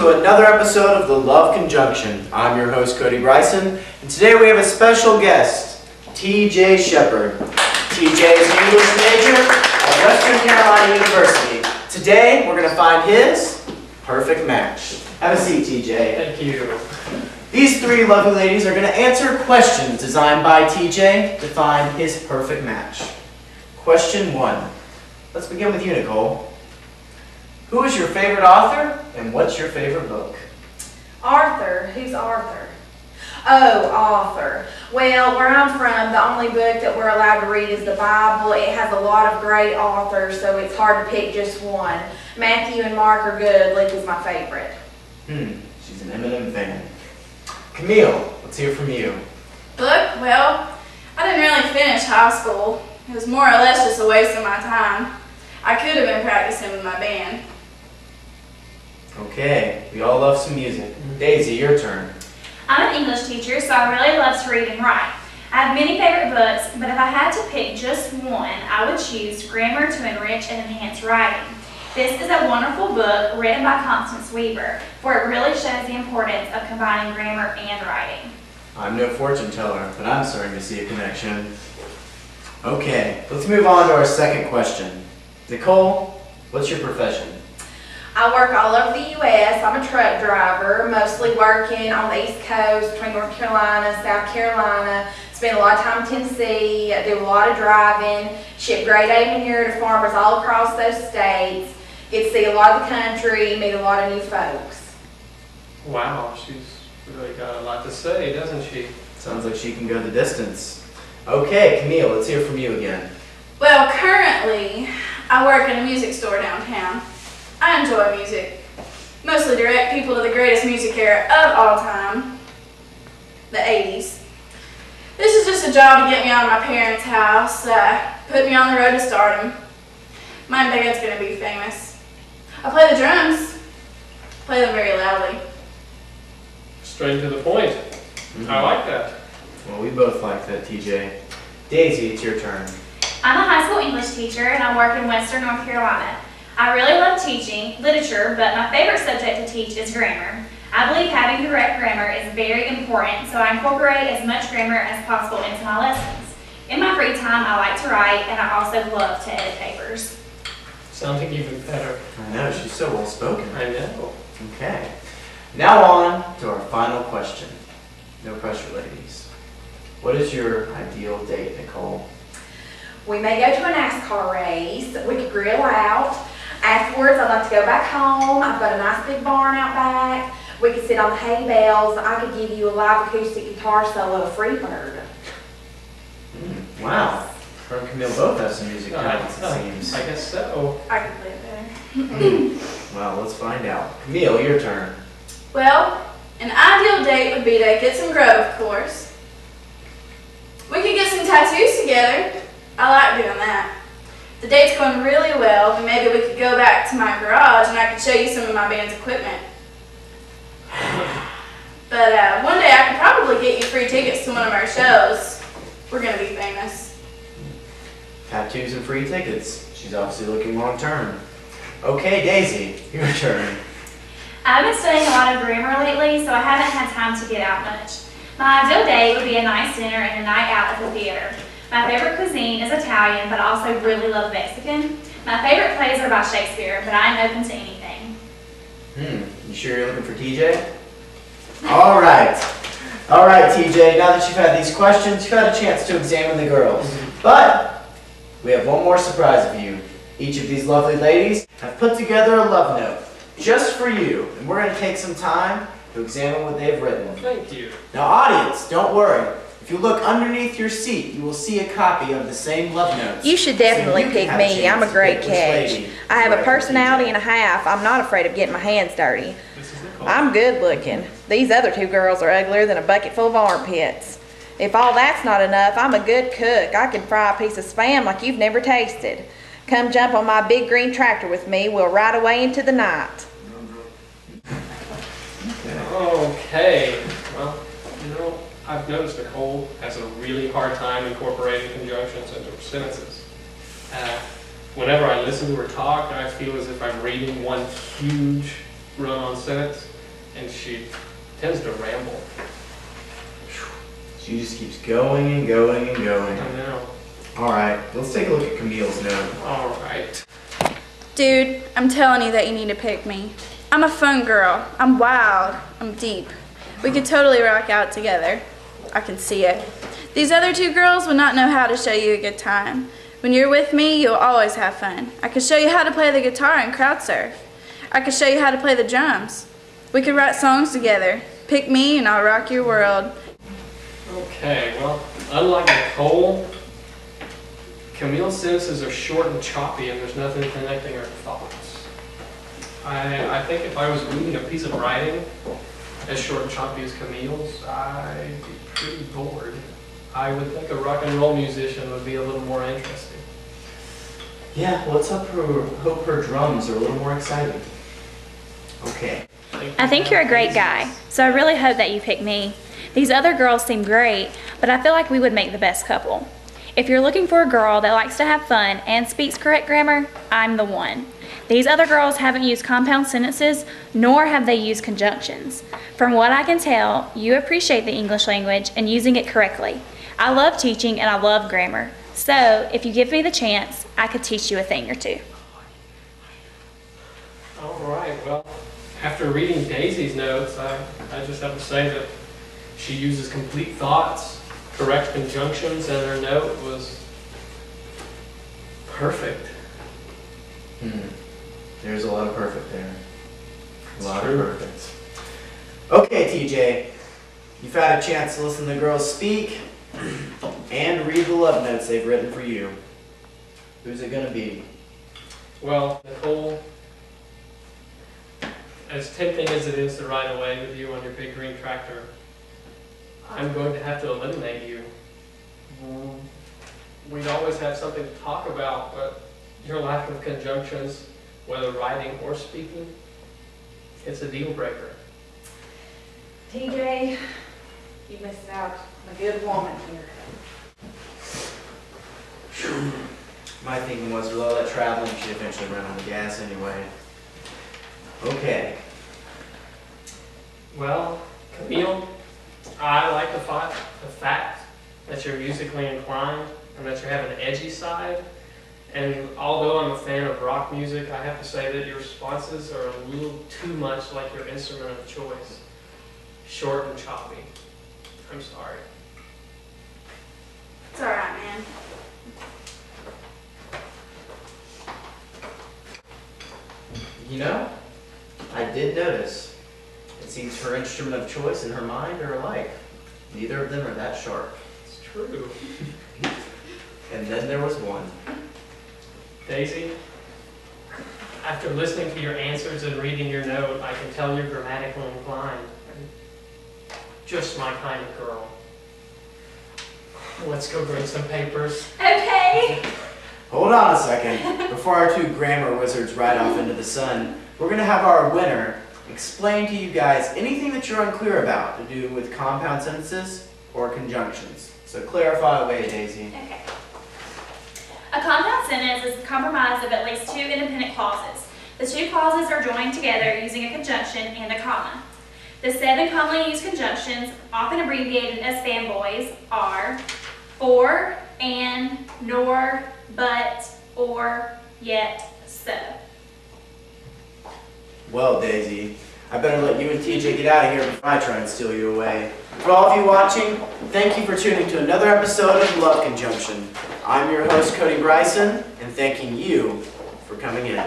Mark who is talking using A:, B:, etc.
A: to another episode of The Love Conjunction. I'm your host, Cody Bryson, and today we have a special guest, TJ Shepard. TJ is an English major at Western Carolina University. Today, we're going to find his perfect match. Have a seat, TJ.
B: Thank you.
A: These three lovely ladies are going to answer questions designed by TJ to find his perfect match. Question 1. Let's begin with you, Nicole. Who is your favorite author, and what's your favorite book?
C: Arthur. Who's Arthur? Oh, author. Well, where I'm from, the only book that we're allowed to read is the Bible. It has a lot of great authors, so it's hard to pick just one. Matthew and Mark are good. Luke is my favorite.
A: She's an Eminem fan. Camille, let's hear from you.
D: Book? Well, I didn't really finish high school. It was more or less just a waste of my time. I could have been practicing with my band.
A: Okay, we all love some music. Daisy, your turn.
E: I'm an English teacher, so I really love to read and write. I have many favorite books, but if I had to pick just one, I would choose Grammar to Enrich and Enhance Writing. This is a wonderful book written by Constance Weaver, for it really shows the importance of combining grammar and writing.
A: I'm no fortune teller, but I'm starting to see a connection. Okay, let's move on to our second question. Nicole, what's your profession?
C: I work all over the U.S. I'm a truck driver, mostly working on the East Coast, between North Carolina, South Carolina. Spend a lot of time in Tennessee. I do a lot of driving. Ship grade A manure to farmers all across those states. Get to see a lot of the country, meet a lot of new folks.
B: Wow, she's really got a lot to say, doesn't she?
A: Sounds like she can go the distance. Okay, Camille, let's hear from you again.
D: Well, currently, I work in a music store downtown. I enjoy music. Mostly direct people to the greatest music era of all time, the 80s. This is just a job to get me out of my parents' house, put me on the road to stardom. My band's gonna be famous. I play the drums, play them very loudly.
B: Straight to the point. I like that.
A: Well, we both like that, TJ. Daisy, it's your turn.
E: I'm a high school English teacher and I work in Western North Carolina. I really love teaching literature, but my favorite subject to teach is grammar. I believe having correct grammar is very important, so I incorporate as much grammar as possible into my lessons. In my free time, I like to write, and I also love to edit papers.
B: Sounding even better.
A: I know, she's so well spoken.
B: I know.
A: Okay. Now on to our final question. No pressure, ladies. What is your ideal date, Nicole?
C: We may go to a NASCAR race. We could grill out. Afterwards, I'd like to go back home. I've got a nice big barn out back. We could sit on the hay bales. I could give you a live acoustic guitar solo of Freebird.
A: Wow. Her and Camille both have some music talents, it seems.
B: I guess so.
D: I can play it better.
A: Well, let's find out. Camille, your turn.
D: Well, an ideal date would be to get some grub, of course. We could get some tattoos together. I like doing that. The date's going really well, and maybe we could go back to my garage and I could show you some of my band's equipment. But one day I could probably get you free tickets to one of our shows. We're going to be famous.
A: Tattoos and free tickets. She's obviously looking long term. Okay, Daisy, your turn.
E: I've been studying a lot of grammar lately, so I haven't had time to get out much. My ideal date would be a nice dinner and a night out at the theater. My favorite cuisine is Italian, but I also really love Mexican. My favorite plays are by Shakespeare, but I am open to anything.
A: You sure you're looking for TJ? All right, TJ, now that you've had these questions, you've had a chance to examine the girls. But we have one more surprise for you. Each of these lovely ladies have put together a love note just for you, and we're going to take some time to examine what they've written.
B: Thank you.
A: Now, audience, don't worry. If you look underneath your seat, you will see a copy of the same love notes.
C: You should definitely
A: So you
C: pick
A: can have
C: me.
A: chance
C: I'm a
A: to
C: great
A: pick which
C: catch.
A: lady
C: I have
A: to
C: a
A: write for
C: personality
A: TJ.
C: and a half. I'm not afraid of getting my hands dirty.
B: This is Nicole.
C: I'm good looking. These other two girls are uglier than a bucket full of armpits. If all that's not enough, I'm a good cook. I can fry a piece of Spam like you've never tasted. Come jump on my big green tractor with me. We'll ride away into the night.
B: Okay. Well, I've noticed Nicole has a really hard time incorporating conjunctions into her sentences. Whenever I listen to her talk, I feel as if I'm reading one huge run-on sentence. and she tends to ramble.
A: She just keeps going and going and going.
B: I know.
A: All right, let's take a look at Camille's note.
B: All right.
D: Dude, I'm telling you that you need to pick me. I'm a fun girl. I'm wild. I'm deep. We could totally rock out together. I can see it. These other two girls would not know how to show you a good time. When you're with me, you'll always have fun. I could show you how to play the guitar and crowd surf. I could show you how to play the drums. We could write songs together. Pick me and I'll rock your world.
B: Okay, well, unlike Nicole, Camille's sentences are short and choppy and there's nothing connecting her thoughts. I think if I was reading a piece of writing as short and choppy as Camille's, I'd be pretty bored. I would think a rock and roll musician would be a little more interesting.
A: Yeah, let's hope her drums are a little more exciting. Okay.
E: I think you're a great guy, so I really hope that you pick me. These other girls seem great, but I feel like we would make the best couple. If you're looking for a girl that likes to have fun and speaks correct grammar, I'm the one. These other girls haven't used compound sentences, nor have they used conjunctions. From what I can tell, you appreciate the English language and using it correctly. I love teaching and I love grammar. So, if you give me the chance, I could teach you a thing or two.
B: All right, well, after reading Daisy's notes, I just have to say that she uses complete thoughts, correct conjunctions, and her note was perfect.
A: There's a lot of perfect there. A lot
B: True.
A: of perfect. Okay, TJ. You've had a chance to listen to the girls speak and read the love notes they've written for you. Who's it gonna be?
B: Well, Nicole, as tempting as it is to ride away with you on your big green tractor, I'm going to have to eliminate you. We'd always have something to talk about, but your lack of conjunctions, whether writing or speaking, it's a deal breaker.
C: TJ, you missed out on a good woman here.
A: My thinking was with all that traveling, she'd eventually run out of gas anyway. Okay.
B: Well, Camille, I like the fact that you're musically inclined and that you have an edgy side. And although I'm a fan of rock music, I have to say that your responses are a little too much like your instrument of choice. Short and choppy. I'm sorry.
D: It's alright, man.
A: You know, I did notice. It seems her instrument of choice and her mind are alike. Neither of them are that sharp.
B: It's true.
A: And then there was one.
B: Daisy, after listening to your answers and reading your note, I can tell you're grammatically inclined. Just my kind of girl. Let's go bring some papers.
E: Okay.
A: Hold on a second. Before our two grammar wizards ride off into the sun, we're going to have our winner explain to you guys anything that you're unclear about to do with compound sentences or conjunctions. So clarify away, Daisy.
E: Okay. A compound sentence is comprised of at least two independent clauses. The two clauses are joined together using a conjunction and a comma. The 7 commonly used conjunctions, often abbreviated as fanboys, are for, and, nor, but, or, yet, so.
A: Well, Daisy, I better let you and TJ get out of here before I try and steal you away. For all of you watching, thank you for tuning to another episode of Love Conjunction. I'm your host, Cody Bryson, and thanking you for coming in.